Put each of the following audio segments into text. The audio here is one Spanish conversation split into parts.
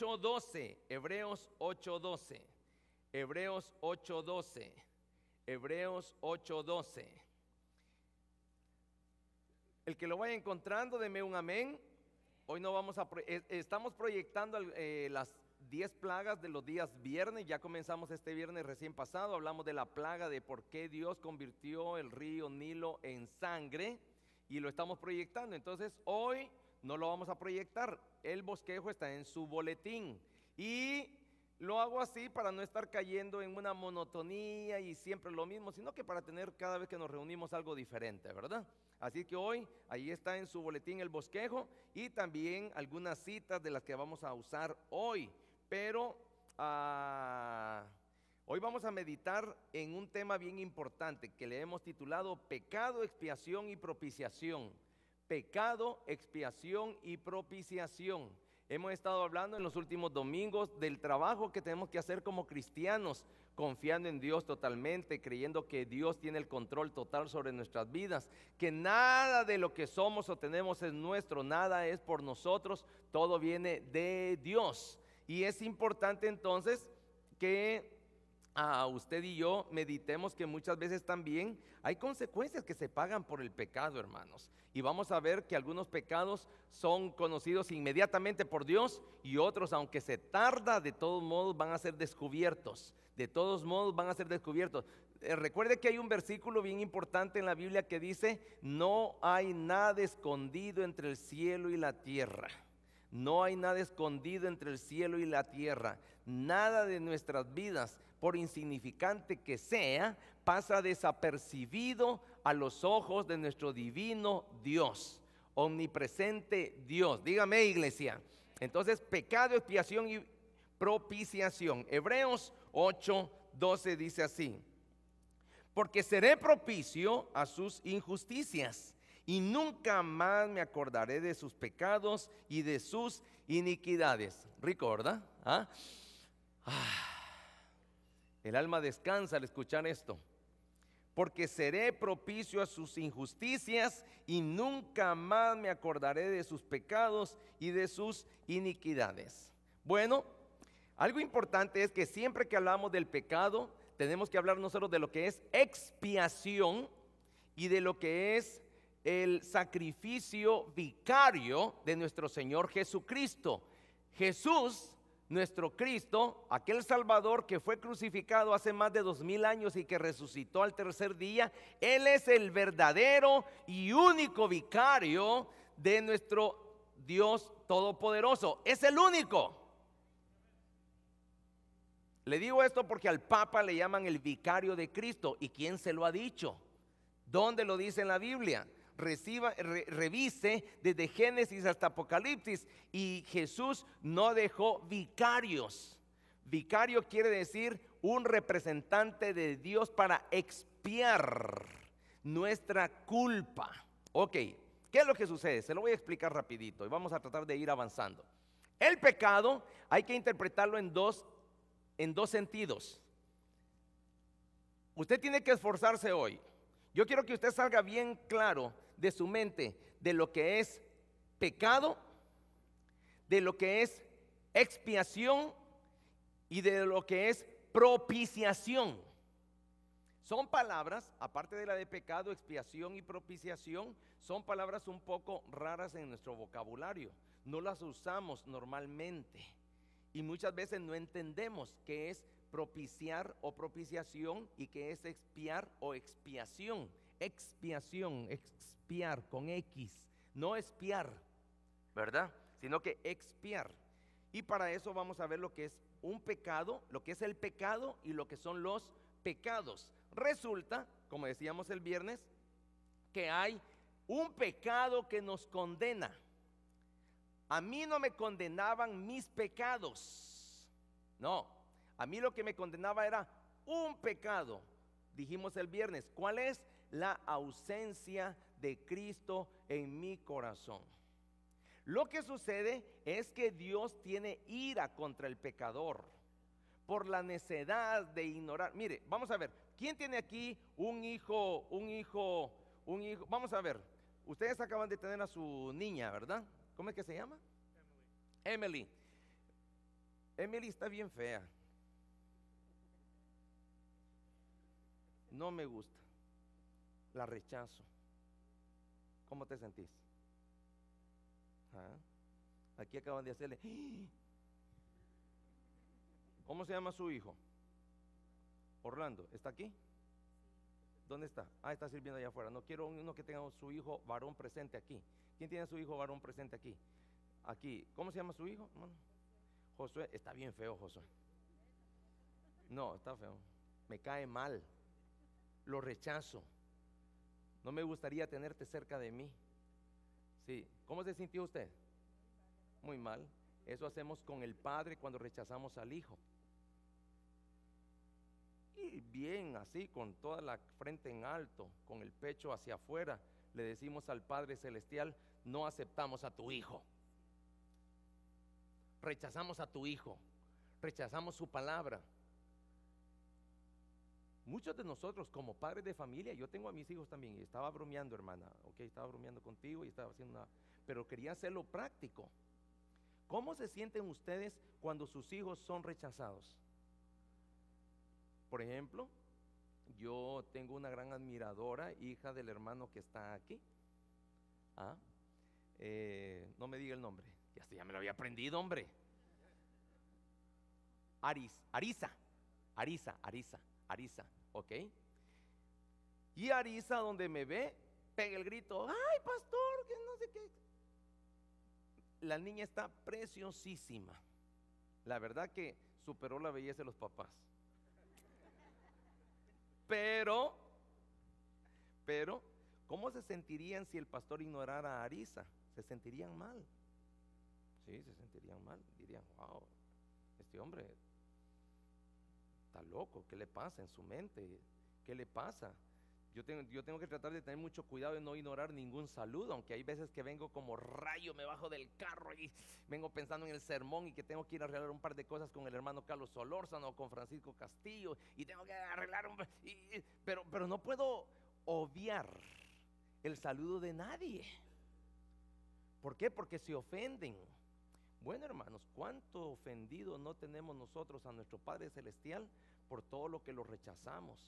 8:12, Hebreos 8:12, Hebreos 8:12, Hebreos 8:12. El que lo vaya encontrando, deme un amén. Hoy no vamos a, estamos proyectando las 10 plagas de los días viernes. Ya comenzamos este viernes recién pasado. Hablamos de la plaga de por qué Dios convirtió el río Nilo en sangre y lo estamos proyectando. Entonces hoy no lo vamos a proyectar. El bosquejo está en su boletín y lo hago así para no estar cayendo en una monotonía y siempre lo mismo, sino que para tener cada vez que nos reunimos algo diferente, ¿verdad? Así que hoy, ahí está en su boletín el bosquejo y también algunas citas de las que vamos a usar hoy. Pero hoy vamos a meditar en un tema bien importante que le hemos titulado Pecado, Expiación y Propiciación. Pecado, expiación y propiciación. Hemos estado hablando en los últimos domingos del trabajo que tenemos que hacer como cristianos, confiando en Dios totalmente, creyendo que Dios tiene el control total sobre nuestras vidas, que nada de lo que somos o tenemos es nuestro, nada es por nosotros, todo viene de Dios. Y es importante entonces que usted y yo meditemos que muchas veces también hay consecuencias que se pagan por el pecado, hermanos. Y vamos a ver que algunos pecados son conocidos inmediatamente por Dios y otros, aunque se tarda, de todos modos van a ser descubiertos. De todos modos van a ser descubiertos. Recuerde que hay un versículo bien importante en la Biblia que dice: no hay nada escondido entre el cielo y la tierra. No hay nada escondido entre el cielo y la tierra. Nada de nuestras vidas, por insignificante que sea, pasa desapercibido a los ojos de nuestro divino Dios, omnipresente Dios. Dígame, iglesia. Entonces, pecado, expiación y propiciación. Hebreos 8:12 dice así: porque seré propicio a sus injusticias y nunca más me acordaré de sus pecados y de sus iniquidades. Rico, ¿verdad? El alma descansa al escuchar esto. Porque seré propicio a sus injusticias y nunca más me acordaré de sus pecados y de sus iniquidades. Bueno, algo importante es que siempre que hablamos del pecado, tenemos que hablar nosotros de lo que es expiación y de lo que es el sacrificio vicario de nuestro Señor Jesucristo. Jesús, nuestro Cristo, aquel Salvador que fue crucificado hace más de 2000 años y que resucitó al tercer día, Él es el verdadero y único vicario de nuestro Dios Todopoderoso. Es el único. Le digo esto porque al Papa le llaman el vicario de Cristo. ¿Y quién se lo ha dicho? ¿Dónde lo dice en la Biblia? Revise desde Génesis hasta Apocalipsis y Jesús no dejó vicarios. Vicario quiere decir un representante de Dios para expiar nuestra culpa. Ok, ¿qué es lo que sucede? Se lo voy a explicar rapidito y vamos a tratar de ir avanzando. El pecado hay que interpretarlo en dos sentidos. Usted tiene que esforzarse hoy. Yo quiero que usted salga bien claro de su mente de lo que es pecado, de lo que es expiación y de lo que es propiciación. Son palabras, aparte de la de pecado, expiación y propiciación, son palabras un poco raras en nuestro vocabulario. No las usamos normalmente y muchas veces no entendemos qué es propiciar o propiciación y qué es expiar o expiación. Expiación, expiar con X, no espiar, ¿verdad? Sino que expiar. Y para eso vamos a ver lo que es un pecado, lo que es el pecado y lo que son los pecados. Resulta, como decíamos el viernes, que hay un pecado que nos condena. A mí no me condenaban mis pecados, no. A mí lo que me condenaba era un pecado. Dijimos el viernes, ¿cuál es? La ausencia de Cristo en mi corazón. Lo que sucede es que Dios tiene ira contra el pecador por la necedad de ignorar. Mire, vamos a ver, ¿quién tiene aquí un hijo? Vamos a ver, ustedes acaban de tener a su niña, ¿verdad? ¿Cómo es que se llama? Emily. Emily está bien fea. No me gusta. La rechazo. ¿Cómo te sentís? ¿Ah? Aquí acaban de hacerle. ¿Cómo se llama su hijo? Orlando. ¿Está aquí? ¿Dónde está? Ah, está sirviendo allá afuera. No quiero uno que tenga su hijo varón presente aquí. ¿Quién tiene a su hijo varón presente aquí? Aquí. ¿Cómo se llama su hijo, hermano? Josué. Está bien feo, Josué. No, está feo. Me cae mal. Lo rechazo. No me gustaría tenerte cerca de mí. Sí. ¿Cómo se sintió usted? Muy mal. Eso hacemos con el padre cuando rechazamos al hijo. Y bien así, con toda la frente en alto, con el pecho hacia afuera, le decimos al Padre Celestial: no aceptamos a tu hijo. Rechazamos a tu hijo. Rechazamos su palabra. Muchos de nosotros como padres de familia, yo tengo a mis hijos también, y estaba bromeando, hermana, ok, estaba bromeando contigo y estaba haciendo una, pero quería hacerlo práctico. ¿Cómo se sienten ustedes cuando sus hijos son rechazados? Por ejemplo, yo tengo una gran admiradora, hija del hermano que está aquí. ¿Ah? No me diga el nombre, ya me lo había aprendido, hombre. Arisa, ¿ok? Y Arisa, donde me ve, pega el grito: ¡ay, pastor! Que no sé qué. La niña está preciosísima. La verdad que superó la belleza de los papás. Pero, ¿cómo se sentirían si el pastor ignorara a Arisa? Se sentirían mal. Sí, se sentirían mal. Dirían: wow, este hombre está loco. ¿Qué le pasa en su mente? ¿Qué le pasa? Yo tengo que tratar de tener mucho cuidado de no ignorar ningún saludo, aunque hay veces que vengo como rayo, me bajo del carro y vengo pensando en el sermón y que tengo que ir a arreglar un par de cosas con el hermano Carlos Solórzano o con Francisco Castillo y tengo que arreglar pero no puedo obviar el saludo de nadie. ¿Por qué? Porque se ofenden. Bueno, hermanos, ¿cuánto ofendido no tenemos nosotros a nuestro Padre Celestial por todo lo que lo rechazamos?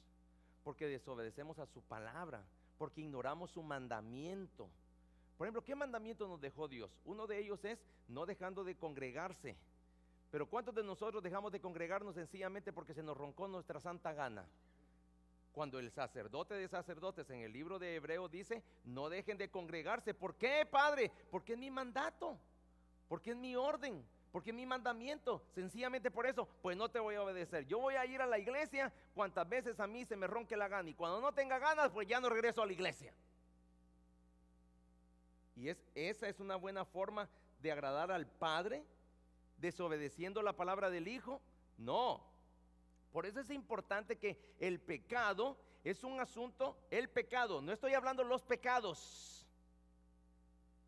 Porque desobedecemos a su palabra, porque ignoramos su mandamiento. Por ejemplo, ¿qué mandamiento nos dejó Dios? Uno de ellos es no dejando de congregarse. Pero ¿cuántos de nosotros dejamos de congregarnos sencillamente porque se nos roncó nuestra santa gana? Cuando el sacerdote de sacerdotes en el libro de Hebreos dice: no dejen de congregarse. ¿Por qué, Padre? Porque es mi mandato, porque es mi orden, porque es mi mandamiento. Sencillamente por eso, pues no te voy a obedecer. Yo voy a ir a la iglesia cuantas veces a mí se me ronque la gana, y cuando no tenga ganas, pues ya no regreso a la iglesia. Y esa es una buena forma de agradar al Padre, desobedeciendo la palabra del Hijo. No. Por eso es importante que el pecado es un asunto, el pecado, no estoy hablando de los pecados.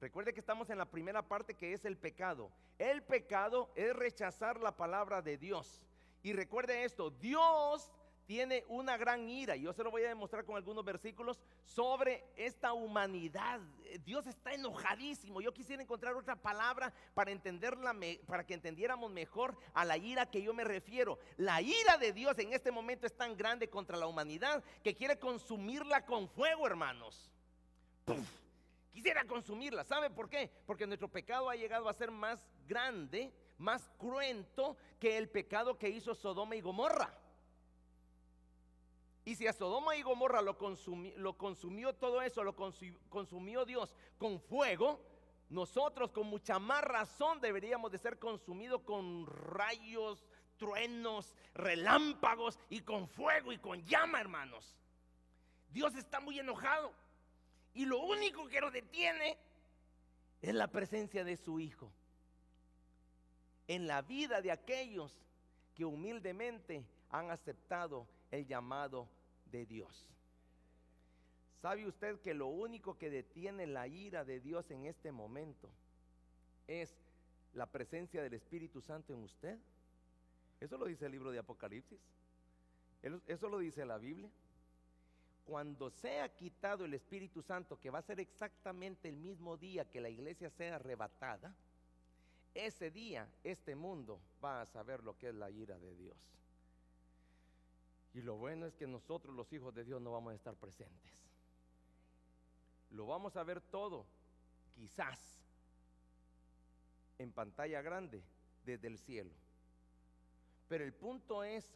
Recuerde que estamos en la primera parte, que es el pecado. El pecado es rechazar la palabra de Dios. Y recuerde esto: Dios tiene una gran ira, y yo se lo voy a demostrar con algunos versículos sobre esta humanidad. Dios está enojadísimo. Yo quisiera encontrar otra palabra para entenderla, para que entendiéramos mejor a la ira que yo me refiero. La ira de Dios en este momento es tan grande contra la humanidad que quiere consumirla con fuego, hermanos. ¡Puf! Quisiera consumirla. ¿Sabe por qué? Porque nuestro pecado ha llegado a ser más grande, más cruento que el pecado que hizo Sodoma y Gomorra. Y si a Sodoma y Gomorra lo consumió todo eso, lo consumió Dios con fuego, nosotros con mucha más razón deberíamos de ser consumidos con rayos, truenos, relámpagos y con fuego y con llama, hermanos. Dios está muy enojado. Y lo único que lo detiene es la presencia de su Hijo en la vida de aquellos que humildemente han aceptado el llamado de Dios. ¿Sabe usted que lo único que detiene la ira de Dios en este momento es la presencia del Espíritu Santo en usted? Eso lo dice el libro de Apocalipsis. Eso lo dice la Biblia. Cuando sea quitado el Espíritu Santo, que va a ser exactamente el mismo día que la iglesia sea arrebatada, ese día este mundo va a saber lo que es la ira de Dios. Y lo bueno es que nosotros los hijos de Dios no vamos a estar presentes. Lo vamos a ver todo, quizás, en pantalla grande desde el cielo. Pero el punto es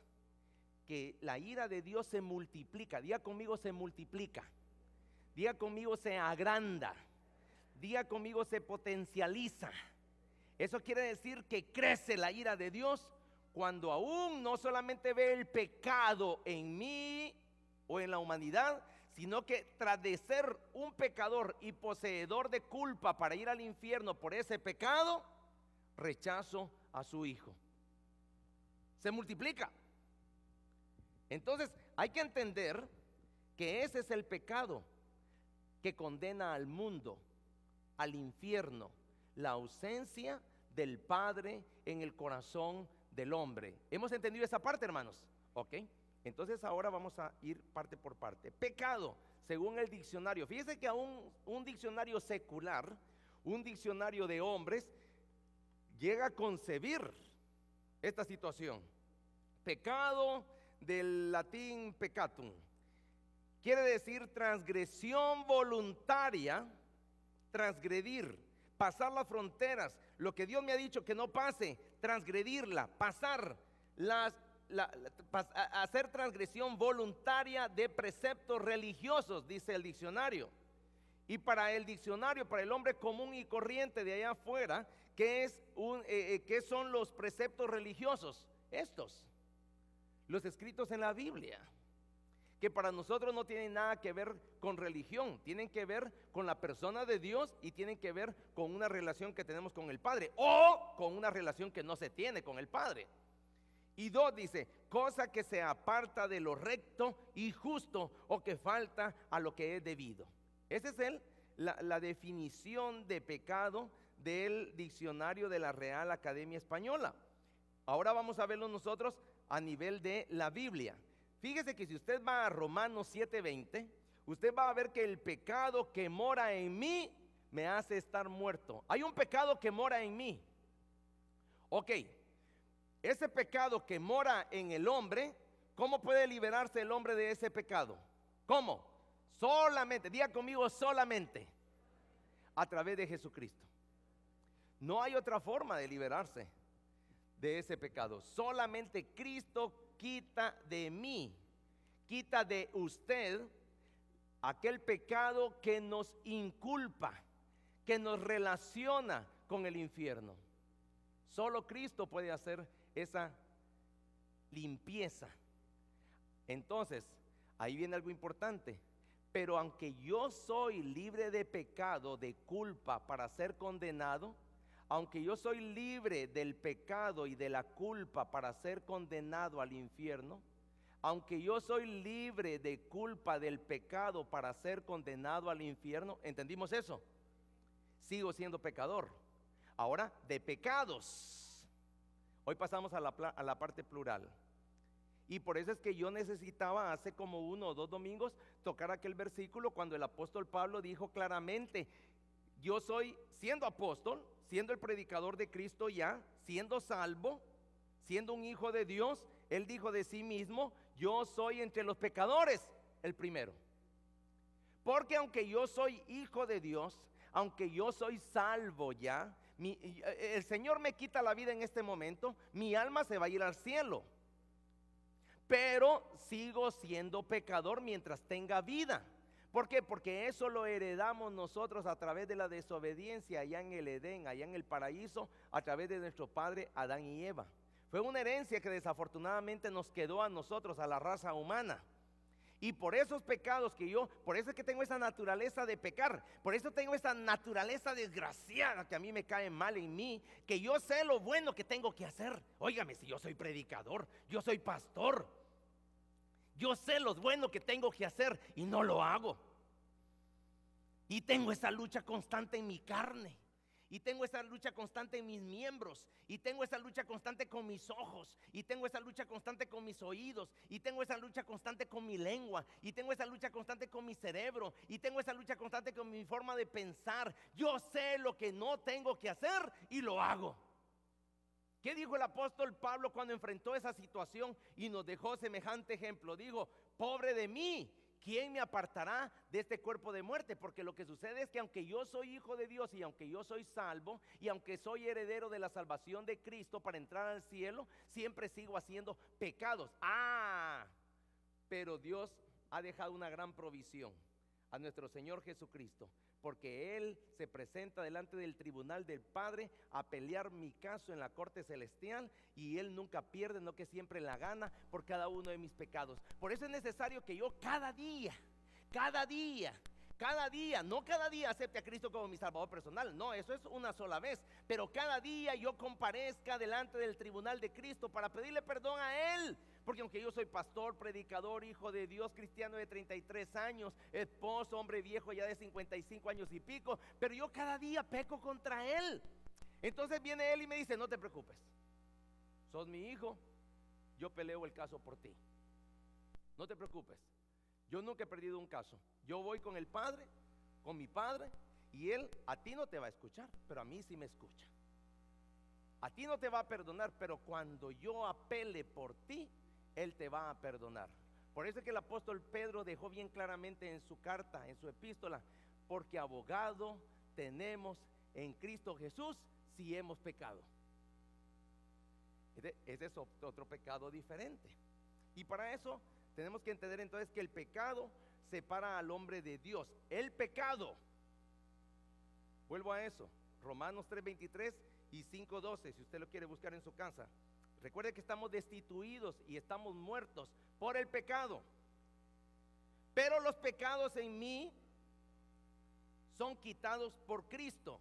que la ira de Dios se multiplica. Diga conmigo, se multiplica. Diga conmigo, se agranda. Diga conmigo, se potencializa. Eso quiere decir que crece la ira de Dios cuando aún no solamente ve el pecado en mí o en la humanidad, sino que tras de ser un pecador y poseedor de culpa para ir al infierno por ese pecado, rechazo a su Hijo. Se multiplica. Entonces hay que entender que ese es el pecado que condena al mundo, al infierno, la ausencia del Padre en el corazón del hombre. ¿Hemos entendido esa parte, hermanos? Ok. Entonces ahora vamos a ir parte por parte. Pecado, según el diccionario. Fíjese que aún un diccionario secular, un diccionario de hombres, llega a concebir esta situación. Pecado, del latín peccatum, quiere decir transgresión voluntaria, transgredir, pasar las fronteras, lo que Dios me ha dicho que no pase, transgredirla, pasar hacer transgresión voluntaria de preceptos religiosos, dice el diccionario. Y para el diccionario, para el hombre común y corriente de allá afuera, ¿qué son los preceptos religiosos? Estos, los escritos en la Biblia, que para nosotros no tienen nada que ver con religión, tienen que ver con la persona de Dios y tienen que ver con una relación que tenemos con el Padre o con una relación que no se tiene con el Padre. Y dos, dice, cosa que se aparta de lo recto y justo o que falta a lo que es debido. Esa es la definición de pecado del diccionario de la Real Academia Española. Ahora vamos a verlo nosotros a nivel de la Biblia. Fíjese que si usted va a Romanos 7:20, usted va a ver que el pecado que mora en mí me hace estar muerto. Hay un pecado que mora en mí. Ok, ese pecado que mora en el hombre, ¿cómo puede liberarse el hombre de ese pecado? ¿Cómo? Solamente, diga conmigo, solamente a través de Jesucristo. No hay otra forma de liberarse de ese pecado. Solamente Cristo quita de mí, quita de usted aquel pecado que nos inculpa, que nos relaciona con el infierno. Solo Cristo puede hacer esa limpieza. Entonces, ahí viene algo importante. Pero aunque yo soy libre de pecado, de culpa para ser condenado, aunque yo soy libre del pecado y de la culpa para ser condenado al infierno, aunque yo soy libre de culpa del pecado para ser condenado al infierno, ¿entendimos eso? Sigo siendo pecador. Ahora, de pecados. Hoy pasamos a la parte plural. Y por eso es que yo necesitaba hace como 1 o 2 domingos tocar aquel versículo cuando el apóstol Pablo dijo claramente: yo soy, siendo apóstol, siendo el predicador de Cristo ya, siendo salvo, siendo un hijo de Dios, él dijo de sí mismo: yo soy entre los pecadores el primero. Porque aunque yo soy hijo de Dios, aunque yo soy salvo ya, el Señor me quita la vida en este momento, mi alma se va a ir al cielo. Pero sigo siendo pecador mientras tenga vida. ¿Por qué? Porque eso lo heredamos nosotros a través de la desobediencia allá en el Edén, allá en el paraíso, a través de nuestro padre Adán y Eva. Fue una herencia que desafortunadamente nos quedó a nosotros, a la raza humana. Y por esos pecados por eso es que tengo esa naturaleza de pecar, por eso tengo esa naturaleza desgraciada que a mí me cae mal en mí, que yo sé lo bueno que tengo que hacer. Óigame, si yo soy predicador, yo soy pastor, yo sé lo bueno que tengo que hacer y no lo hago. Y tengo esa lucha constante en mi carne. Y tengo esa lucha constante en mis miembros. Y tengo esa lucha constante con mis ojos. Y tengo esa lucha constante con mis oídos. Y tengo esa lucha constante con mi lengua. Y tengo esa lucha constante con mi cerebro. Y tengo esa lucha constante con mi forma de pensar. Yo sé lo que no tengo que hacer y lo hago. ¿Qué dijo el apóstol Pablo cuando enfrentó esa situación y nos dejó semejante ejemplo? Dijo: pobre de mí, ¿quién me apartará de este cuerpo de muerte? Porque lo que sucede es que aunque yo soy hijo de Dios y aunque yo soy salvo y aunque soy heredero de la salvación de Cristo para entrar al cielo, siempre sigo haciendo pecados. Pero Dios ha dejado una gran provisión a nuestro Señor Jesucristo, porque Él se presenta delante del tribunal del Padre a pelear mi caso en la corte celestial, y Él nunca pierde, no que siempre la gana por cada uno de mis pecados. Por eso es necesario que yo cada día, no cada día acepte a Cristo como mi Salvador personal, no, eso es una sola vez, pero cada día yo comparezca delante del tribunal de Cristo para pedirle perdón a Él. Porque aunque yo soy pastor, predicador, hijo de Dios, cristiano de 33 años, esposo, hombre viejo ya de 55 años y pico, pero yo cada día peco contra Él. Entonces viene Él y me dice: no te preocupes, sos mi hijo, yo peleo el caso por ti. No te preocupes, yo nunca he perdido un caso. Yo voy con el Padre, con mi Padre, y Él a ti no te va a escuchar, pero a mí sí me escucha. A ti no te va a perdonar, pero cuando yo apele por ti, Él te va a perdonar. Por eso es que el apóstol Pedro dejó bien claramente en su carta, en su epístola: porque abogado tenemos en Cristo Jesús si hemos pecado. Ese es otro pecado diferente. Y para eso tenemos que entender entonces que el pecado separa al hombre de Dios. El pecado, vuelvo a eso, Romanos 3:23 y 5:12, si usted lo quiere buscar en su casa. Recuerde que estamos destituidos y estamos muertos por el pecado. Pero los pecados en mí son quitados por Cristo.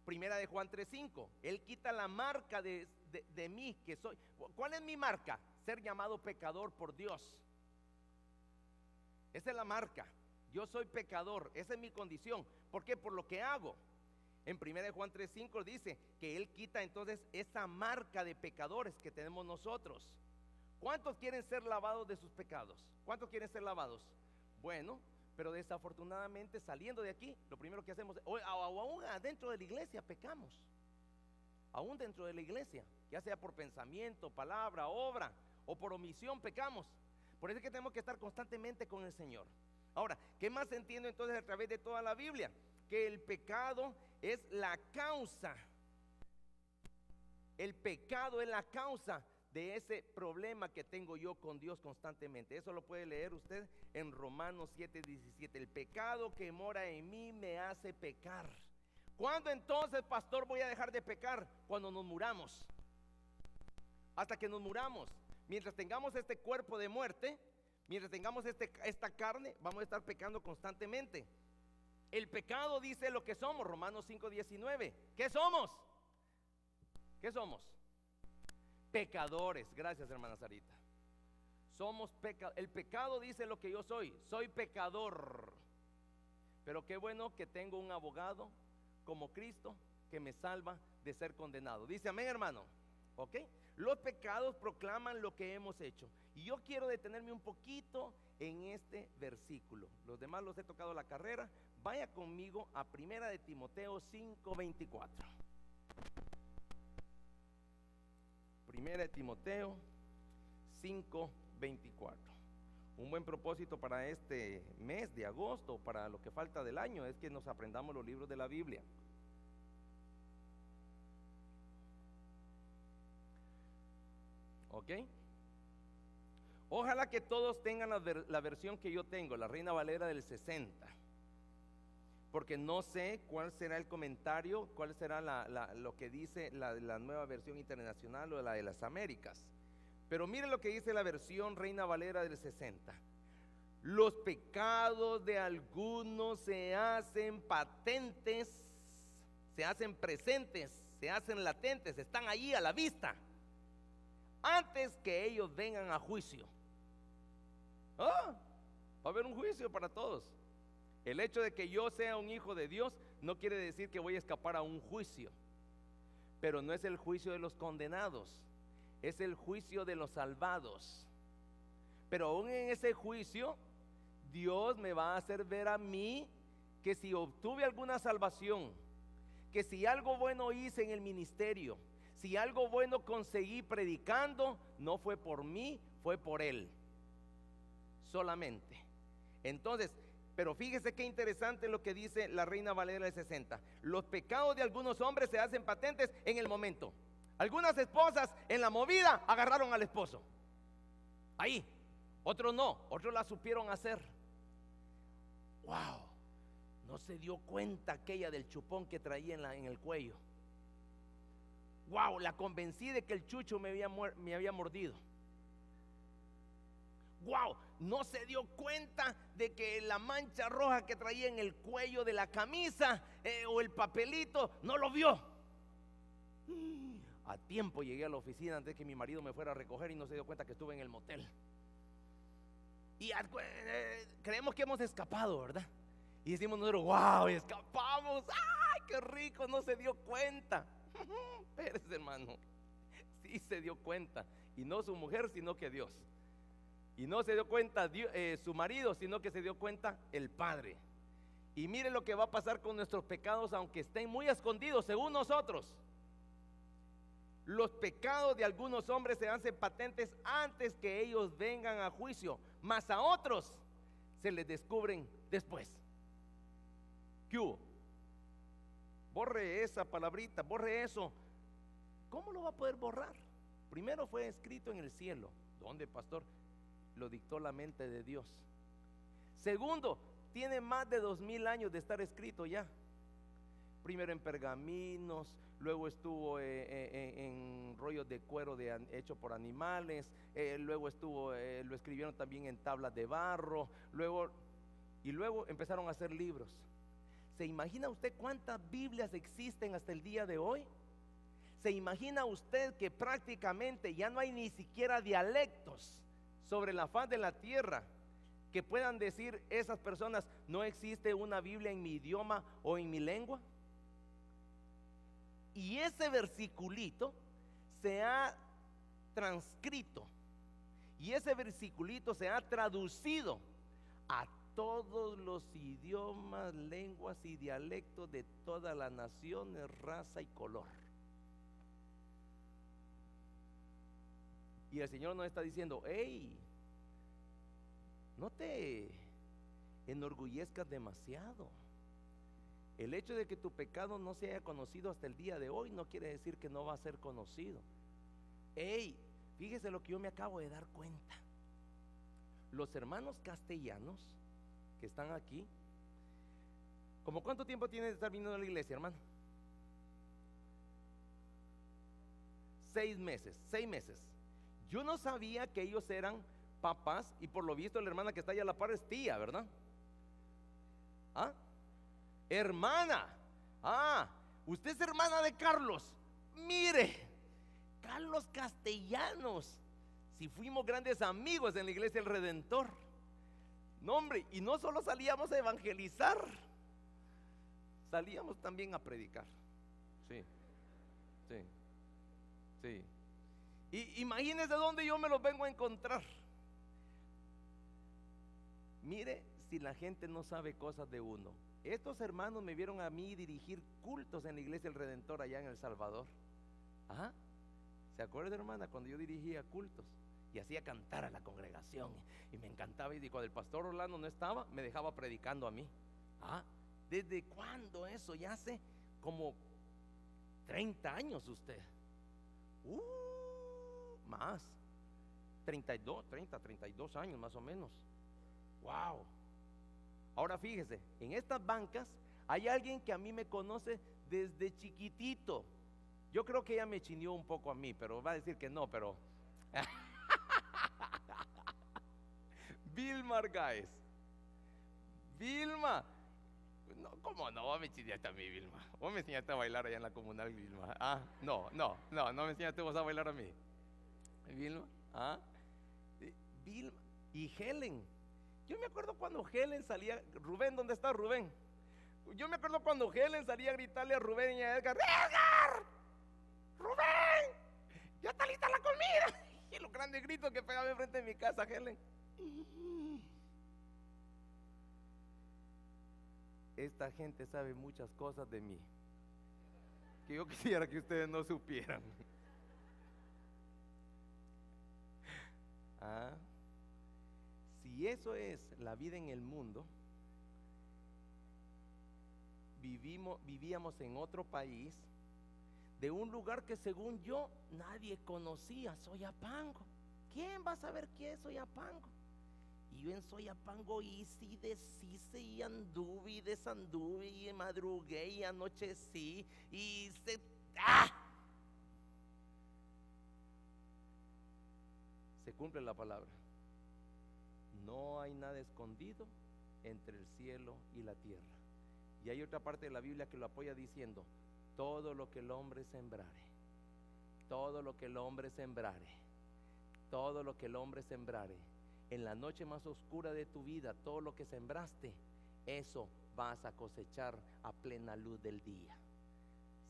Primera de Juan 3:5. Él quita la marca de mí, que soy. ¿Cuál es mi marca? Ser llamado pecador por Dios. Esa es la marca. Yo soy pecador, esa es mi condición. ¿Por qué? Por lo que hago. En 1 de Juan 3:5 dice que Él quita entonces esa marca de pecadores que tenemos nosotros. ¿Cuántos quieren ser lavados de sus pecados? ¿Cuántos quieren ser lavados? Bueno, pero desafortunadamente saliendo de aquí, lo primero que hacemos, o aún adentro de la iglesia pecamos. Aún dentro de la iglesia, ya sea por pensamiento, palabra, obra o por omisión, pecamos. Por eso es que tenemos que estar constantemente con el Señor. Ahora, ¿qué más entiendo entonces a través de toda la Biblia? Que el pecado es la causa. El pecado es la causa de ese problema que tengo yo con Dios constantemente. Eso lo puede leer usted en Romanos 7:17. El pecado que mora en mí me hace pecar. ¿Cuándo entonces, pastor, voy a dejar de pecar? Cuando nos muramos. Hasta que nos muramos. Mientras tengamos este cuerpo de muerte, mientras tengamos esta carne, vamos a estar pecando constantemente. El pecado dice lo que somos, Romanos 5:19. ¿Qué somos? ¿Qué somos? Pecadores. Gracias, hermana Sarita. Somos pecadores. El pecado dice lo que yo soy pecador. Pero qué bueno que tengo un abogado como Cristo que me salva de ser condenado. Dice amén, hermano. ¿Ok? Los pecados proclaman lo que hemos hecho. Y yo quiero detenerme un poquito en este versículo. Los demás los he tocado la carrera. Vaya conmigo a 1 de Timoteo 5:24. 1 de Timoteo 5:24. Un buen propósito para este mes de agosto, para lo que falta del año, es que nos aprendamos los libros de la Biblia. ¿Ok? Ojalá que todos tengan la versión que yo tengo, la Reina Valera del 60. Porque no sé cuál será el comentario, cuál será lo que dice la nueva versión internacional o la de las Américas. Pero mire lo que dice la versión Reina Valera del 60. Los pecados de algunos se hacen patentes, se hacen presentes, se hacen latentes, están ahí a la vista, antes que ellos vengan a juicio. Va a haber un juicio para todos. El hecho de que yo sea un hijo de Dios no quiere decir que voy a escapar a un juicio. Pero no es el juicio de los condenados, es el juicio de los salvados. Pero aún en ese juicio, Dios me va a hacer ver a mí que si obtuve alguna salvación, que si algo bueno hice en el ministerio, Si algo bueno conseguí predicando, no fue por mí, fue por Él solamente. Entonces, pero fíjese qué interesante lo que dice la Reina Valera del 60. Los pecados de algunos hombres se hacen patentes en el momento. Algunas esposas en la movida agarraron al esposo. Ahí. Otros no, otros la supieron hacer. Wow. No se dio cuenta aquella del chupón que traía en el cuello. Wow, la convencí de que el chucho me había mordido. Wow, no se dio cuenta de que la mancha roja que traía en el cuello de la camisa o el papelito, no lo vio. A tiempo llegué a la oficina antes de que mi marido me fuera a recoger y no se dio cuenta que estuve en el motel. Y creemos que hemos escapado, ¿verdad? Y decimos nosotros, wow, escapamos, ay, qué rico, no se dio cuenta. Espérese, hermano, sí se dio cuenta, y no su mujer, sino que Dios. Y no se dio cuenta su marido, sino que se dio cuenta el Padre. Y mire lo que va a pasar con nuestros pecados, aunque estén muy escondidos según nosotros. Los pecados de algunos hombres se hacen patentes antes que ellos vengan a juicio, mas a otros se les descubren después. ¿Qué hubo? Borre esa palabrita, borre eso. ¿Cómo lo va a poder borrar? Primero fue escrito en el cielo. ¿Dónde, pastor? Lo dictó la mente de Dios. Segundo, tiene más de 2000 años de estar escrito ya. Primero en pergaminos, luego estuvo en rollos de cuero hecho por animales, luego lo escribieron también en tablas de barro, luego empezaron a hacer libros. ¿Se imagina usted cuántas Biblias existen hasta el día de hoy? ¿Se imagina usted que prácticamente ya no hay ni siquiera dialectos sobre la faz de la tierra que puedan decir esas personas, no existe una Biblia en mi idioma o en mi lengua? Y ese versiculito se ha transcrito y ese versiculito se ha traducido a todos los idiomas, lenguas y dialectos de todas las naciones, raza y color. Y el Señor nos está diciendo, hey, no te enorgullezcas demasiado. El hecho de que tu pecado no se haya conocido hasta el día de hoy no quiere decir que no va a ser conocido. Hey, fíjese lo que yo me acabo de dar cuenta. Los hermanos castellanos que están aquí, ¿cómo cuánto tiempo tienen de estar viniendo a la iglesia, hermano? 6 meses, 6 meses. Yo no sabía que ellos eran papás, y por lo visto la hermana que está allá a la par es tía, ¿verdad? ¿Ah? Hermana. Ah, usted es hermana de Carlos. Mire, Carlos Castellanos. Si fuimos grandes amigos en la iglesia del Redentor. No, hombre, y no solo salíamos a evangelizar, salíamos también a predicar. Sí, sí, sí. Y imagínense dónde yo me los vengo a encontrar. Mire, si la gente no sabe cosas de uno. Estos hermanos me vieron a mí dirigir cultos en la iglesia del Redentor allá en El Salvador. Ajá. ¿Se acuerda, hermana, cuando yo dirigía cultos y hacía cantar a la congregación? Y me encantaba, y cuando el pastor Orlando no estaba, me dejaba predicando a mí. Ah, ¿desde cuándo eso? Ya hace como 30 años usted. Más. 32 años más o menos. Wow. Ahora fíjese, en estas bancas hay alguien que a mí me conoce desde chiquitito. Yo creo que ella me chineó un poco a mí, pero va a decir que no, pero Vilma Argáez. Vilma. No, ¿cómo no? Vos me chineaste a mí, Vilma. Vos me enseñaste a bailar allá en la comunal, Vilma. Ah, no me enseñaste vos a bailar a mí. Vilma, ah, Vilma y Helen. Yo me acuerdo cuando Helen salía. Rubén, ¿dónde está Rubén? Yo me acuerdo cuando Helen salía a gritarle a Rubén y a Edgar: ¡Edgar! ¡Rubén! ¡Ya está lista la comida! Y los grandes gritos que pegaba enfrente de mi casa, Helen. Esta gente sabe muchas cosas de mí que yo quisiera que ustedes no supieran. Ah, si eso es la vida en el mundo, vivíamos en otro país, de un lugar que según yo nadie conocía, Soyapango. ¿Quién va a saber qué es Soyapango? Y yo en Soyapango hice, deshice y anduve y desanduve y madrugué y anochecí y hice... ¡Ah! Se cumple la palabra. No hay nada escondido entre el cielo y la tierra. Y hay otra parte de la Biblia que lo apoya diciendo: todo lo que el hombre sembrare, todo lo que el hombre sembrare, todo lo que el hombre sembrare, en la noche más oscura de tu vida, todo lo que sembraste, eso vas a cosechar a plena luz del día.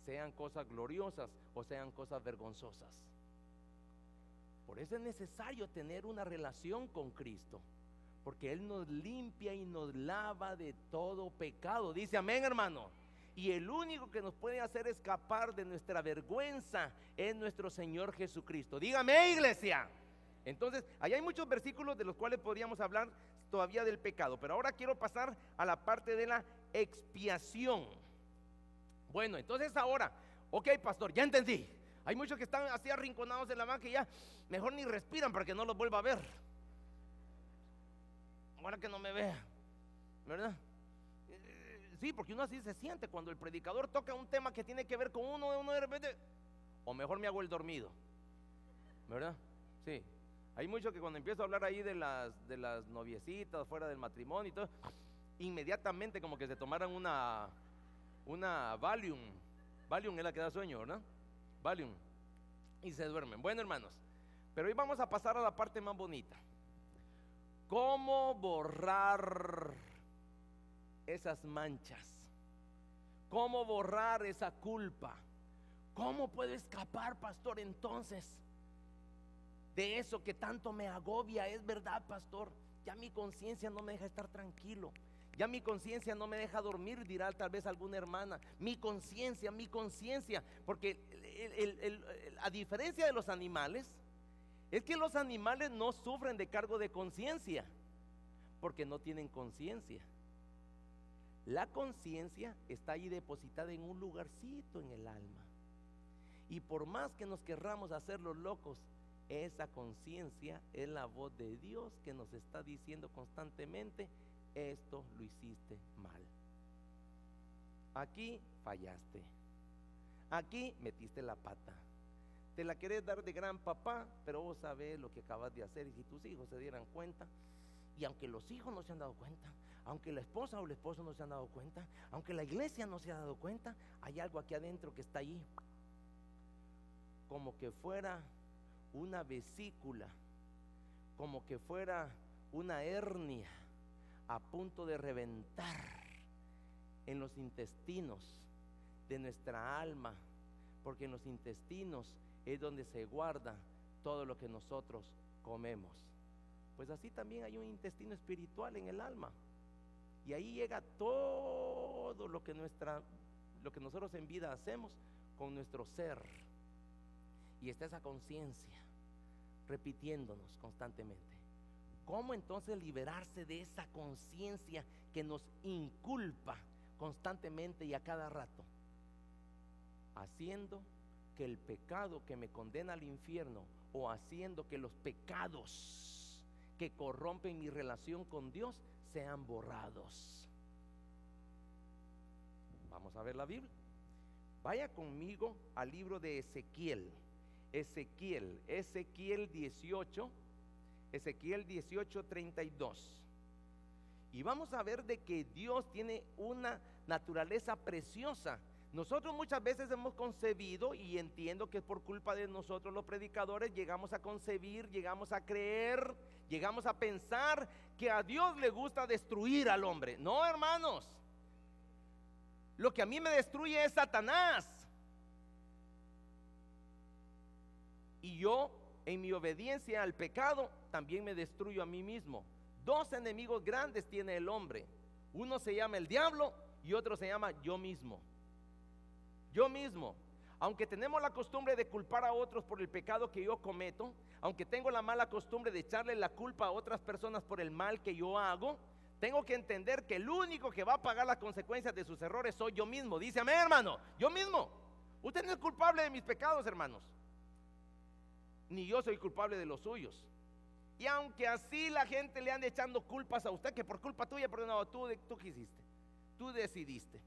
Sean cosas gloriosas o sean cosas vergonzosas. Por eso es necesario tener una relación con Cristo, porque Él nos limpia y nos lava de todo pecado. Dice amén, hermano. Y el único que nos puede hacer escapar de nuestra vergüenza es nuestro Señor Jesucristo. Dígame, iglesia. Entonces, allá hay muchos versículos de los cuales podríamos hablar todavía del pecado, pero ahora quiero pasar a la parte de la expiación. Bueno, entonces ahora, ok, pastor, ya entendí. Hay muchos que están así arrinconados en la banca y ya mejor ni respiran para que no los vuelva a ver. Ahora que no me vea, ¿verdad? Sí, porque uno así se siente cuando el predicador toca un tema que tiene que ver con uno de repente, o mejor me hago el dormido, ¿verdad? Sí, hay muchos que cuando empiezo a hablar ahí de las noviecitas fuera del matrimonio y todo, inmediatamente como que se tomaran una Valium es la que da sueño, ¿verdad? Valium, y se duermen. Bueno, hermanos, pero hoy vamos a pasar a la parte más bonita. ¿Cómo borrar esas manchas? ¿Cómo borrar esa culpa? ¿Cómo puedo escapar, pastor, entonces de eso que tanto me agobia? Es verdad, pastor, ya mi conciencia no me deja estar tranquilo, ya mi conciencia no me deja dormir, dirá tal vez alguna hermana. Mi conciencia, porque a diferencia de los animales, es que los animales no sufren de cargo de conciencia, porque no tienen conciencia. La conciencia está ahí depositada en un lugarcito en el alma. Y por más que nos querramos hacer los locos, esa conciencia es la voz de Dios que nos está diciendo constantemente: esto lo hiciste mal. Aquí fallaste. Aquí metiste la pata. Te la querés dar de gran papá, pero vos sabés lo que acabas de hacer. Y si tus hijos se dieran cuenta, y aunque los hijos no se han dado cuenta, aunque la esposa o el esposo no se han dado cuenta, aunque la iglesia no se ha dado cuenta, hay algo aquí adentro que está ahí, como que fuera una vesícula, como que fuera una hernia a punto de reventar en los intestinos de nuestra alma, porque en los intestinos es donde se guarda todo lo que nosotros comemos. Pues así también hay un intestino espiritual en el alma, y ahí llega todo lo que nosotros en vida hacemos con nuestro ser, y está esa conciencia repitiéndonos constantemente. ¿Cómo entonces liberarse de esa conciencia que nos inculpa constantemente y a cada rato? Haciendo que el pecado que me condena al infierno, o haciendo que los pecados que corrompen mi relación con Dios sean borrados. Vamos a ver la Biblia. Vaya conmigo al libro de Ezequiel 18:32. Y vamos a ver de que Dios tiene una naturaleza preciosa. Nosotros muchas veces hemos concebido, y entiendo que es por culpa de nosotros los predicadores, llegamos a concebir, llegamos a creer, llegamos a pensar que a Dios le gusta destruir al hombre. No, hermanos, lo que a mí me destruye es Satanás. Y yo, en mi obediencia al pecado, también me destruyo a mí mismo. Dos enemigos grandes tiene el hombre. Uno se llama el diablo y otro se llama yo mismo. Yo mismo. Aunque tenemos la costumbre de culpar a otros por el pecado que yo cometo, aunque tengo la mala costumbre de echarle la culpa a otras personas por el mal que yo hago, tengo que entender que el único que va a pagar las consecuencias de sus errores soy yo mismo. Dice amén, hermano, yo mismo. Usted no es culpable de mis pecados, hermanos, ni yo soy culpable de los suyos. Y aunque así la gente le ande echando culpas a usted, que por culpa tuya, pero no, tú quisiste, tú decidiste.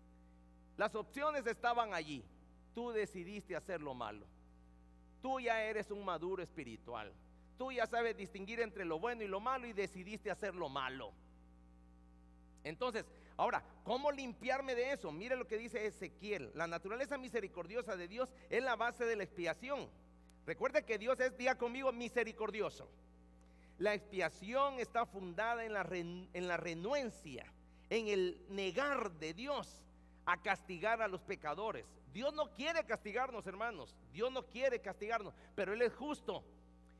Las opciones estaban allí, tú decidiste hacer lo malo. Tú ya eres un maduro espiritual, tú ya sabes distinguir entre lo bueno y lo malo y decidiste hacer lo malo. Entonces, ahora, ¿cómo limpiarme de eso? Mire lo que dice Ezequiel: la naturaleza misericordiosa de Dios es la base de la expiación. Recuerde que Dios es, diga conmigo, misericordioso. La expiación está fundada en la renuencia, en el negar de Dios a castigar a los pecadores. Dios no quiere castigarnos, hermanos. Dios no quiere castigarnos, pero Él es justo.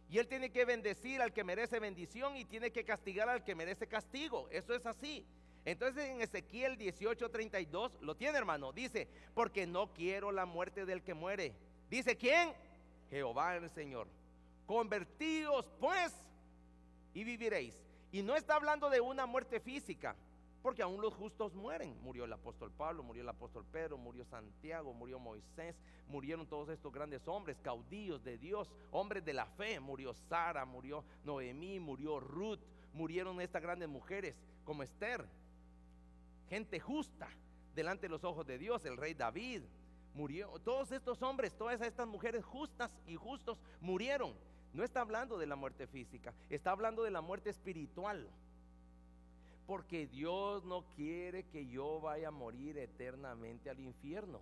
Y Él tiene que bendecir al que merece bendición y tiene que castigar al que merece castigo. Eso es así. Entonces en Ezequiel 18:32, lo tiene, hermano, dice: porque no quiero la muerte del que muere. Dice, ¿quién? Jehová el Señor. Convertíos pues y viviréis. Y no está hablando de una muerte física, porque aún los justos mueren. Murió el apóstol Pablo, murió el apóstol Pedro, murió Santiago, murió Moisés, murieron todos estos grandes hombres, caudillos de Dios, hombres de la fe. Murió Sara, murió Noemí, murió Ruth, murieron estas grandes mujeres como Esther, gente justa delante de los ojos de Dios. El rey David murió. Todos estos hombres, todas estas mujeres justas y justos murieron. No está hablando de la muerte física, está hablando de la muerte espiritual. Porque Dios no quiere que yo vaya a morir eternamente al infierno.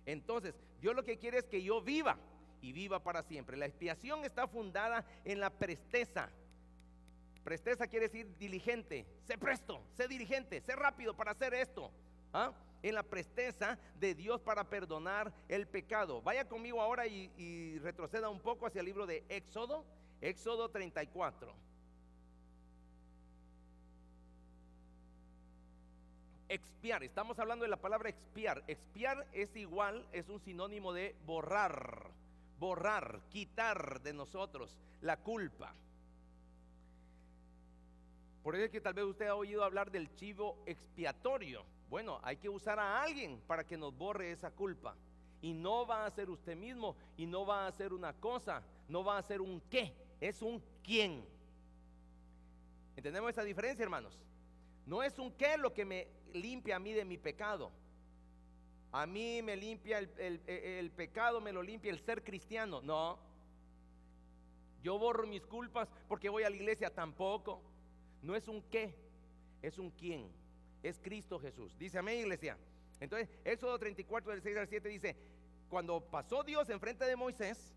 Entonces, Dios lo que quiere es que yo viva y viva para siempre. La expiación está fundada en la presteza. Presteza quiere decir diligente. Sé presto, sé diligente, sé rápido para hacer esto. En la presteza de Dios para perdonar el pecado. Vaya conmigo ahora y retroceda un poco hacia el libro de Éxodo, Éxodo 34. Expiar, estamos hablando de la palabra expiar. Expiar es igual, es un sinónimo de borrar, borrar, quitar de nosotros la culpa. Por eso es que tal vez usted ha oído hablar del chivo expiatorio. Bueno, hay que usar a alguien para que nos borre esa culpa. Y no va a ser usted mismo, y no va a ser una cosa, no va a ser un qué, es un quién. ¿Entendemos esa diferencia, hermanos? No es un qué lo que me limpia a mí de mi pecado. A mí me limpia el pecado, me lo limpia el ser cristiano. No. Yo borro mis culpas porque voy a la iglesia, tampoco. No es un qué, es un quién. Es Cristo Jesús. Dice amén, iglesia. Entonces, Éxodo 34, del 6 al 7 dice: cuando pasó Dios enfrente de Moisés,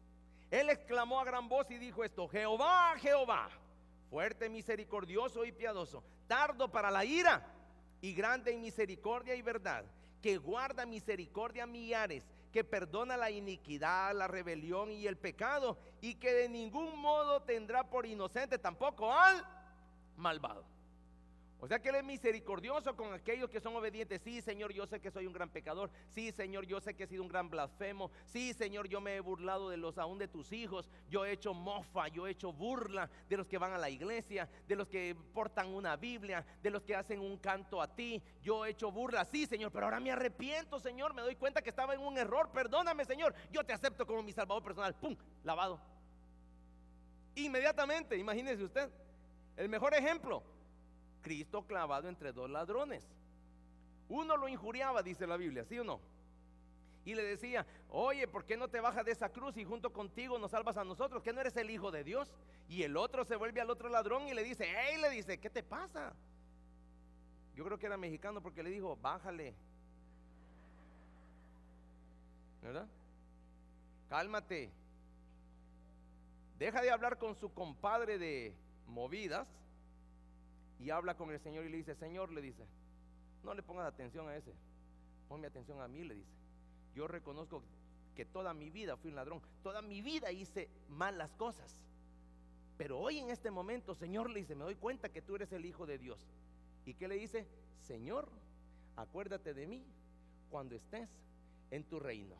Él exclamó a gran voz y dijo esto: Jehová, Jehová, fuerte, misericordioso y piadoso, tardo para la ira y grande en misericordia y verdad, que guarda misericordia a millares, que perdona la iniquidad, la rebelión y el pecado, y que de ningún modo tendrá por inocente tampoco al malvado. O sea que Él es misericordioso con aquellos que son obedientes. Sí, Señor, yo sé que soy un gran pecador. Sí, Señor, yo sé que he sido un gran blasfemo. Sí, Señor, yo me he burlado de los aún de tus hijos. Yo he hecho mofa, yo he hecho burla de los que van a la iglesia, de los que portan una Biblia, de los que hacen un canto a ti. Yo he hecho burla, sí, Señor, pero ahora me arrepiento, Señor. Me doy cuenta que estaba en un error. Perdóname, Señor. Yo te acepto como mi salvador personal. ¡Pum! Lavado. Inmediatamente, imagínese usted. El mejor ejemplo: Cristo clavado entre dos ladrones. Uno lo injuriaba, dice la Biblia, ¿sí o no? Y le decía: oye, ¿por qué no te bajas de esa cruz y junto contigo nos salvas a nosotros? ¿Que no eres el Hijo de Dios? Y el otro se vuelve al otro ladrón y le dice: hey, le dice, ¿qué te pasa? Yo creo que era mexicano porque le dijo: bájale, ¿verdad? Cálmate. Deja de hablar con su compadre de movidas y habla con el Señor y le dice: Señor, le dice, no le pongas atención a ese, ponme atención a mí, le dice. Yo reconozco que toda mi vida fui un ladrón, toda mi vida hice malas cosas, pero hoy en este momento, Señor, le dice, me doy cuenta que tú eres el Hijo de Dios. ¿Y qué le dice? Señor, acuérdate de mí cuando estés en tu reino.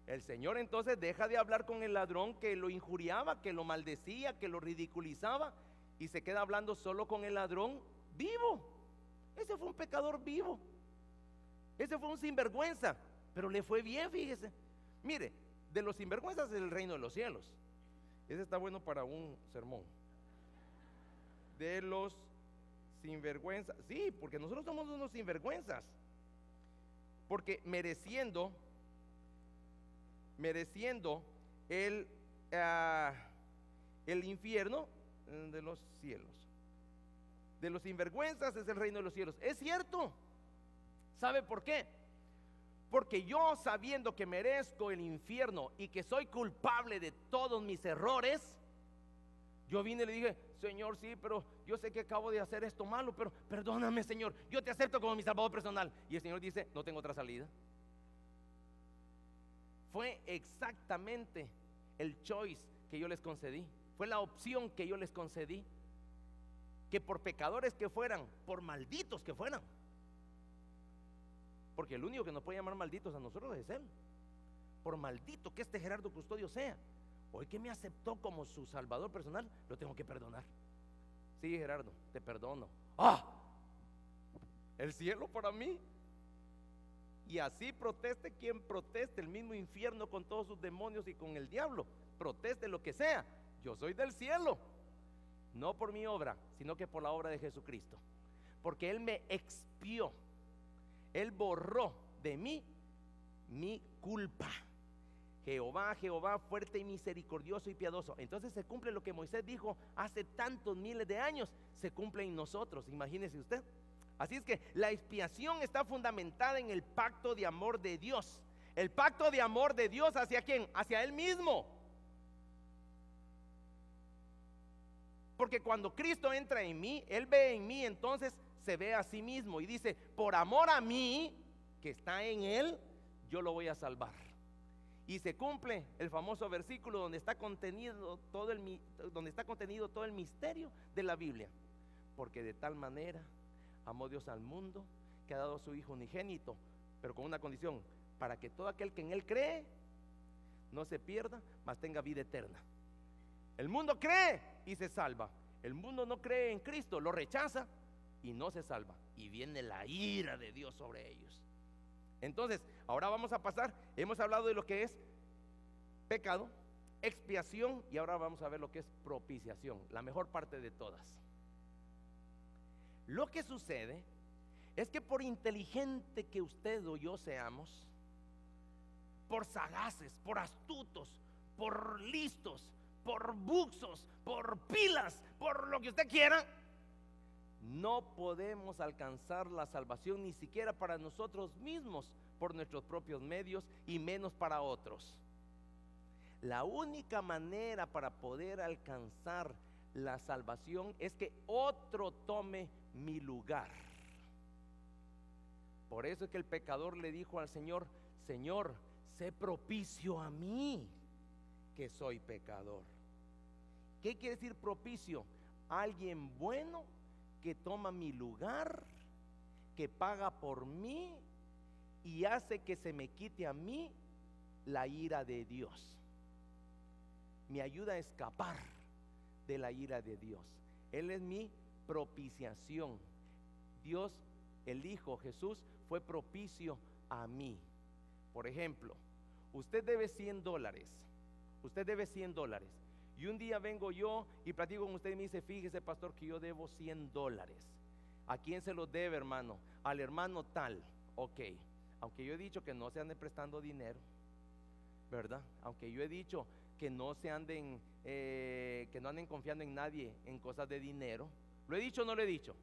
El Señor entonces deja de hablar con el ladrón que lo injuriaba, que lo maldecía, que lo ridiculizaba, y se queda hablando solo con el ladrón vivo. Ese fue un pecador vivo. Ese fue un sinvergüenza, pero le fue bien, fíjese. Mire, de los sinvergüenzas es el reino de los cielos. Ese está bueno para un sermón. De los sinvergüenzas, sí, porque nosotros somos unos sinvergüenzas. Porque mereciendo el infierno de los cielos. De los sinvergüenzas es el reino de los cielos. Es cierto. ¿Sabe por qué? Porque yo, sabiendo que merezco el infierno y que soy culpable de todos mis errores, yo vine y le dije: Señor, sí, pero yo sé que acabo de hacer esto malo, pero perdóname, Señor, yo te acepto como mi salvador personal. Y el Señor dice: no tengo otra salida. Fue exactamente el choice que yo les concedí. Fue la opción que yo les concedí. Que por pecadores que fueran, por malditos que fueran, porque el único que nos puede llamar malditos a nosotros es Él. Por maldito que este Gerardo Custodio sea, hoy que me aceptó como su salvador personal, lo tengo que perdonar. Sí, Gerardo, te perdono. ¡Ah! El cielo para mí. Y así proteste quien proteste, el mismo infierno con todos sus demonios y con el diablo. Proteste lo que sea. Yo soy del cielo. No por mi obra, sino que por la obra de Jesucristo. Porque Él me expió. Él borró de mí mi culpa. Jehová, Jehová, fuerte y misericordioso y piadoso. Entonces se cumple lo que Moisés dijo hace tantos miles de años. Se cumple en nosotros, imagínese usted. Así es que la expiación está fundamentada en el pacto de amor de Dios. El pacto de amor de Dios, ¿hacia quién? Hacia Él mismo. Porque cuando Cristo entra en mí, Él ve en mí, entonces se ve a sí mismo y dice: por amor a mí, que está en Él, yo lo voy a salvar. Y se cumple el famoso versículo donde está contenido todo el misterio de la Biblia. Porque de tal manera amó Dios al mundo, que ha dado a su Hijo unigénito, pero con una condición: para que todo aquel que en Él cree no se pierda, mas tenga vida eterna. El mundo cree y se salva. El mundo no cree en Cristo, lo rechaza y no se salva. Y viene la ira de Dios sobre ellos. Entonces, ahora vamos a pasar. Hemos hablado de lo que es pecado, expiación, y ahora vamos a ver lo que es propiciación, la mejor parte de todas. Lo que sucede es que por inteligente que usted o yo seamos, por sagaces, por astutos, por listos, por buxos, por pilas, por lo que usted quiera, no podemos alcanzar la salvación ni siquiera para nosotros mismos por nuestros propios medios y menos para otros. La única manera para poder alcanzar la salvación es que otro tome mi lugar. Por eso es que el pecador le dijo al Señor: Señor, sé propicio a mí, que soy pecador. ¿Qué quiere decir propicio? Alguien bueno que toma mi lugar, que paga por mí y hace que se me quite a mí la ira de Dios. Me ayuda a escapar de la ira de Dios. Él es mi propiciación. Dios, el Hijo Jesús, fue propicio a mí. Por ejemplo, usted debe $100. Usted debe $100. Y un día vengo yo y platico con usted y me dice: fíjese, pastor, que yo debo $100. ¿A quién se lo debe, hermano? Al hermano tal. Ok, aunque yo he dicho que no se anden prestando dinero, ¿verdad? Aunque yo he dicho que no se anden, que no anden confiando en nadie en cosas de dinero. ¿Lo he dicho o no lo he dicho?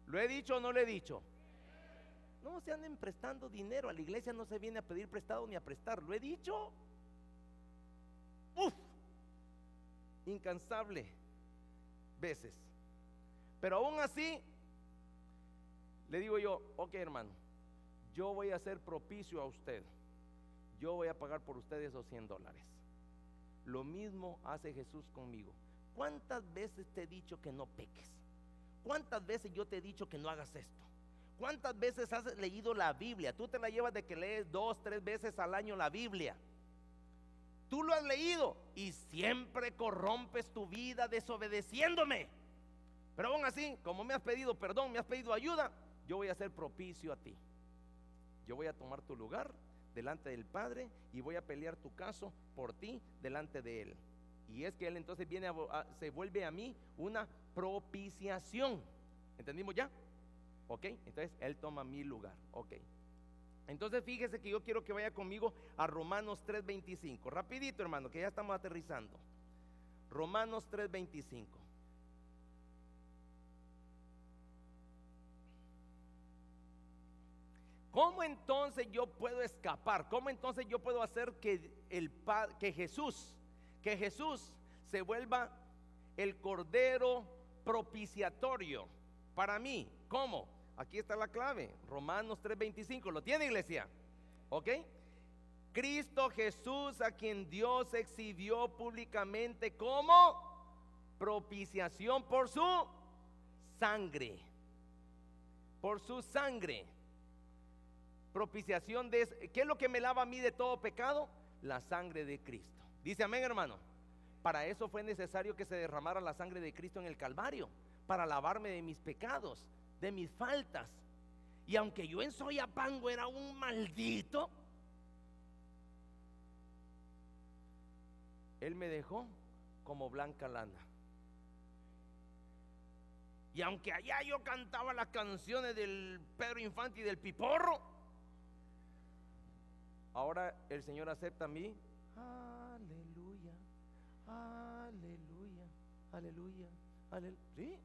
¿Lo he dicho o no lo he dicho? No se anden prestando dinero. A la iglesia no se viene a pedir prestado ni a prestar. ¿Lo he dicho? Incansable veces. Pero aún así le digo yo: ok, hermano, yo voy a ser propicio a usted. Yo voy a pagar por usted esos $100. Lo mismo hace Jesús conmigo. ¿Cuántas veces te he dicho que no peques? ¿Cuántas veces yo te he dicho que no hagas esto? ¿cuántas veces has leído la Biblia? Tú te la llevas de que lees 2, 3 veces al año la Biblia. Tú lo has leído y siempre corrompes tu vida desobedeciéndome. Pero aún así, como me has pedido perdón, me has pedido ayuda, yo voy a ser propicio a ti. Yo voy a tomar tu lugar delante del Padre y voy a pelear tu caso por ti delante de Él. Y es que Él entonces se vuelve a mí una propiciación. ¿Entendimos ya? Ok, entonces Él toma mi lugar. Ok. Entonces fíjese que yo quiero que vaya conmigo a Romanos 3:25. Rapidito, hermano, que ya estamos aterrizando. Romanos 3:25. ¿Cómo entonces yo puedo escapar? ¿Cómo entonces yo puedo hacer que Jesús se vuelva el cordero propiciatorio para mí? ¿Cómo? Aquí está la clave, Romanos 3:25. ¿Lo tiene, iglesia? ¿Ok? Cristo Jesús, a quien Dios exhibió públicamente como propiciación por su sangre. Por su sangre. Propiciación ¿qué es lo que me lava a mí de todo pecado? La sangre de Cristo. Dice amén, hermano. Para eso fue necesario que se derramara la sangre de Cristo en el Calvario, para lavarme de mis pecados, de mis faltas. Y aunque yo en Soyapango era un maldito, Él me dejó como blanca lana. Y aunque allá yo cantaba las canciones del Pedro Infante y del Piporro, ahora el Señor acepta a mí. Aleluya, aleluya, aleluya, aleluya. ¿Sí?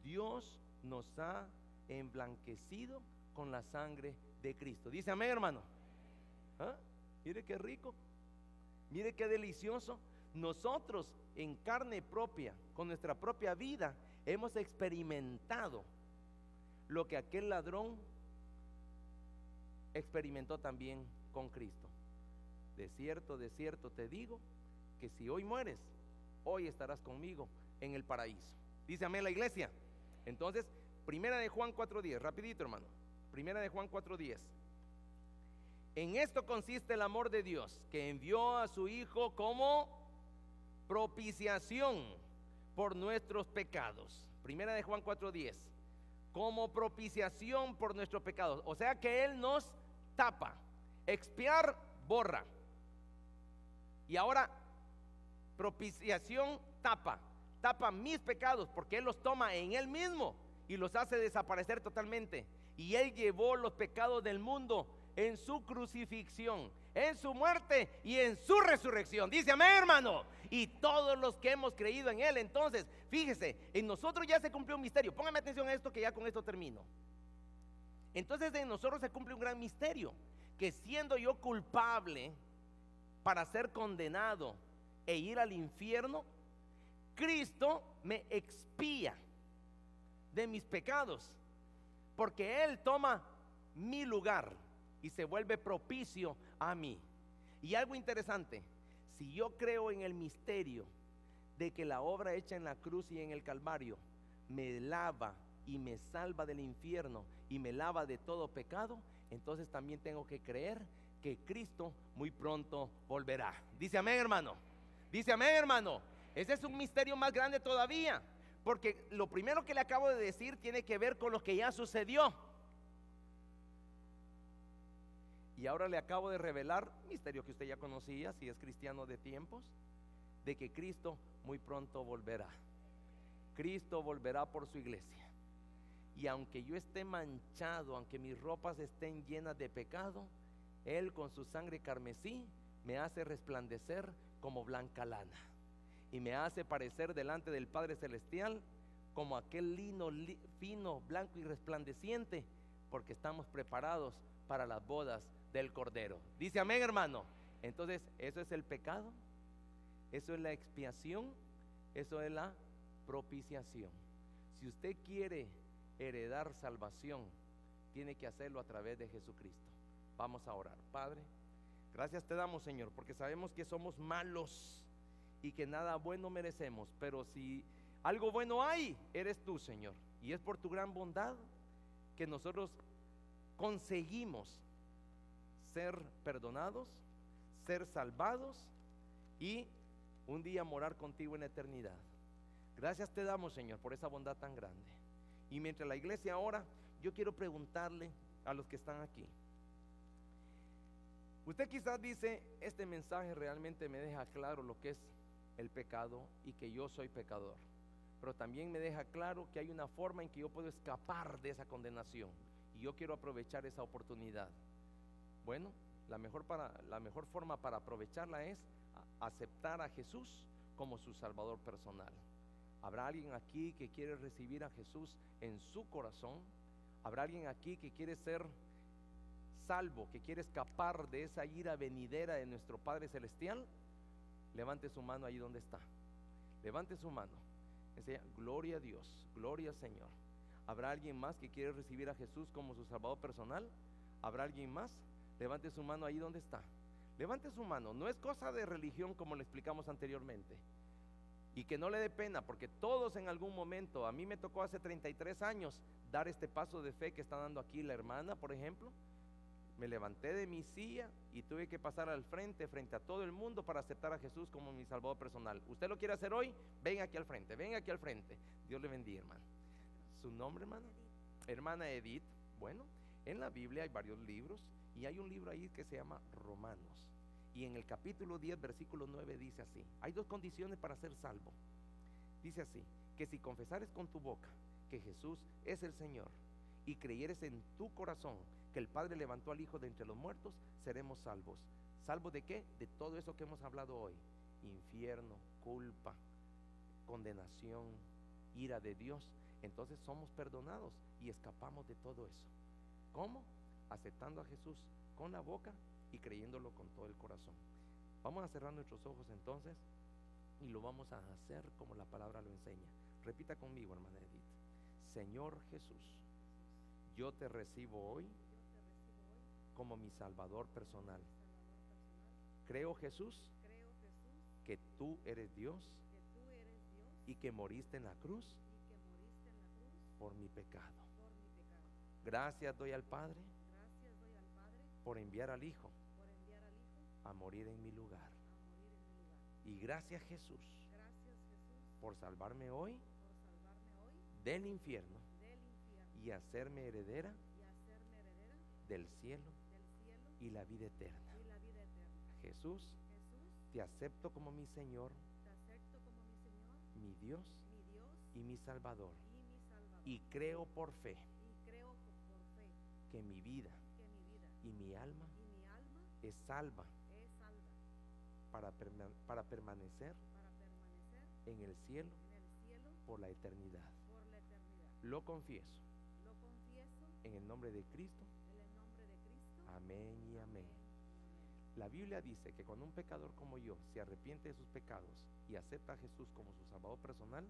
Dios nos ha emblanquecido con la sangre de Cristo. Dice amén, hermano. ¿Ah? Mire qué rico, mire qué delicioso. Nosotros en carne propia, con nuestra propia vida, hemos experimentado lo que aquel ladrón experimentó también con Cristo. De cierto te digo que si hoy mueres, hoy estarás conmigo en el paraíso. Dice amén la iglesia. Entonces, primera de Juan 4:10, rapidito, hermano. Primera de Juan 4:10. En esto consiste el amor de Dios, que envió a su Hijo como propiciación por nuestros pecados. Primera de Juan 4:10. Como propiciación por nuestros pecados. O sea que Él nos tapa. Expiar, borra. Y ahora, propiciación, tapa mis pecados, porque Él los toma en Él mismo y los hace desaparecer totalmente. Y Él llevó los pecados del mundo en su crucifixión, en su muerte y en su resurrección. Dice amén, hermano. Y todos los que hemos creído en Él, entonces, fíjese, en nosotros ya se cumplió un misterio. Póngame atención a esto, que ya con esto termino. Entonces en nosotros se cumple un gran misterio, que siendo yo culpable para ser condenado e ir al infierno, Cristo me expía de mis pecados, porque Él toma mi lugar y se vuelve propicio a mí. Y algo interesante, si yo creo en el misterio de que la obra hecha en la cruz y en el Calvario me lava y me salva del infierno y me lava de todo pecado, entonces también tengo que creer que Cristo muy pronto volverá. Dice amén, hermano. Dice amén, hermano. Ese es un misterio más grande todavía, porque lo primero que le acabo de decir tiene que ver con lo que ya sucedió. Y ahora le acabo de revelar misterio que usted ya conocía, si es cristiano de tiempos, de que Cristo muy pronto volverá. Cristo volverá por su iglesia. Y aunque yo esté manchado, aunque mis ropas estén llenas de pecado, Él con su sangre carmesí me hace resplandecer como blanca lana. Y me hace parecer delante del Padre Celestial como aquel lino fino, blanco y resplandeciente, porque estamos preparados para las bodas del Cordero. Dice amén, hermano. Entonces, eso es el pecado, eso es la expiación, eso es la propiciación. Si usted quiere heredar salvación, tiene que hacerlo a través de Jesucristo. Vamos a orar. Padre, gracias te damos, Señor, porque sabemos que somos malos y que nada bueno merecemos, pero si algo bueno hay, eres tú, Señor. Y es por tu gran bondad que nosotros conseguimos ser perdonados, ser salvados y un día morar contigo en la eternidad. Gracias te damos, Señor, por esa bondad tan grande. Y mientras la iglesia ora, yo quiero preguntarle a los que están aquí. Usted quizás dice, este mensaje realmente me deja claro lo que es el pecado y que yo soy pecador, pero también me deja claro que hay una forma en que yo puedo escapar de esa condenación y yo quiero aprovechar esa oportunidad. Bueno, la mejor forma para aprovecharla es aceptar a Jesús como su Salvador personal. ¿Habrá alguien aquí que quiere recibir a Jesús en su corazón? ¿Habrá alguien aquí que quiere ser salvo, que quiere escapar de esa ira venidera de nuestro Padre Celestial? Levante su mano ahí donde está. Levante su mano. Enseña, gloria a Dios, gloria al Señor. ¿Habrá alguien más que quiere recibir a Jesús como su Salvador personal? ¿Habrá alguien más? Levante su mano ahí donde está. Levante su mano. No es cosa de religión como le explicamos anteriormente. Y que no le dé pena, porque todos en algún momento, a mí me tocó hace 33 años dar este paso de fe que está dando aquí la hermana, por ejemplo. Me levanté de mi silla y tuve que pasar al frente a todo el mundo para aceptar a Jesús como mi Salvador personal. ¿Usted lo quiere hacer hoy? Venga aquí al frente, venga aquí al frente. Dios le bendiga, hermano. ¿Su nombre, hermana? Hermana Edith. Bueno, en la Biblia hay varios libros y hay un libro ahí que se llama Romanos. Y en el capítulo 10, versículo 9 dice así: hay dos condiciones para ser salvo. Dice así, que si confesares con tu boca que Jesús es el Señor y creyeres en tu corazón que el Padre levantó al Hijo de entre los muertos, seremos salvos. ¿Salvos de qué? De todo eso que hemos hablado hoy: infierno, culpa, condenación, ira de Dios. Entonces somos perdonados y escapamos de todo eso. ¿Cómo? Aceptando a Jesús con la boca y creyéndolo con todo el corazón. Vamos a cerrar nuestros ojos entonces y lo vamos a hacer como la palabra lo enseña. Repita conmigo, hermana Edith. Señor Jesús, yo te recibo hoy como mi Salvador personal. Creo, Jesús, que tú eres Dios y que moriste en la cruz por mi pecado. Gracias doy al Padre por enviar al Hijo a morir en mi lugar. Y gracias, Jesús, por salvarme hoy del infierno y hacerme heredera del cielo y la vida eterna. Jesús, te acepto como mi Señor, mi Dios y mi Salvador. Y creo por fe que mi vida y mi alma es salva para permanecer en el cielo por la eternidad. Lo confieso en el nombre de Cristo. Amén y amén. La Biblia dice que cuando un pecador como yo se arrepiente de sus pecados y acepta a Jesús como su Salvador personal,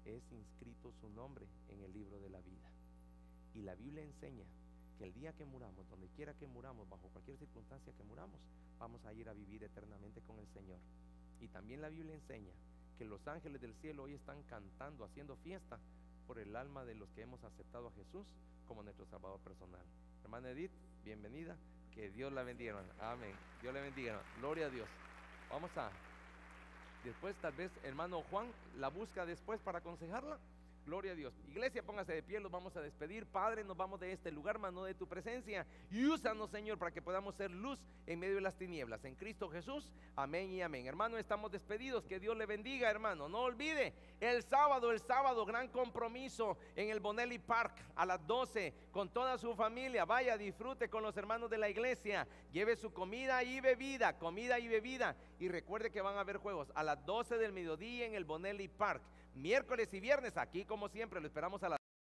es inscrito su nombre en el libro de la vida. Y la Biblia enseña que el día que muramos, donde quiera que muramos, bajo cualquier circunstancia que muramos, vamos a ir a vivir eternamente con el Señor. Y también la Biblia enseña que los ángeles del cielo hoy están cantando, haciendo fiesta por el alma de los que hemos aceptado a Jesús como nuestro Salvador personal. Hermana Edith, bienvenida, que Dios la bendiga, hermana. Amén. Dios le bendiga, hermana. Gloria a Dios. Vamos a, después tal vez hermano Juan la busca después para aconsejarla. Gloria a Dios. Iglesia, póngase de pie, los vamos a despedir. Padre, nos vamos de este lugar, mas no de tu presencia. Y úsanos, Señor, para que podamos ser luz en medio de las tinieblas. En Cristo Jesús, amén y amén. Hermano, estamos despedidos. Que Dios le bendiga, hermano. No olvide, el sábado, gran compromiso en el Bonelli Park a las 12 con toda su familia. Vaya, disfrute con los hermanos de la iglesia. Lleve su comida y bebida. Y recuerde que van a haber juegos a las 12 del mediodía en el Bonelli Park. Miércoles y viernes, aquí como siempre, lo esperamos a las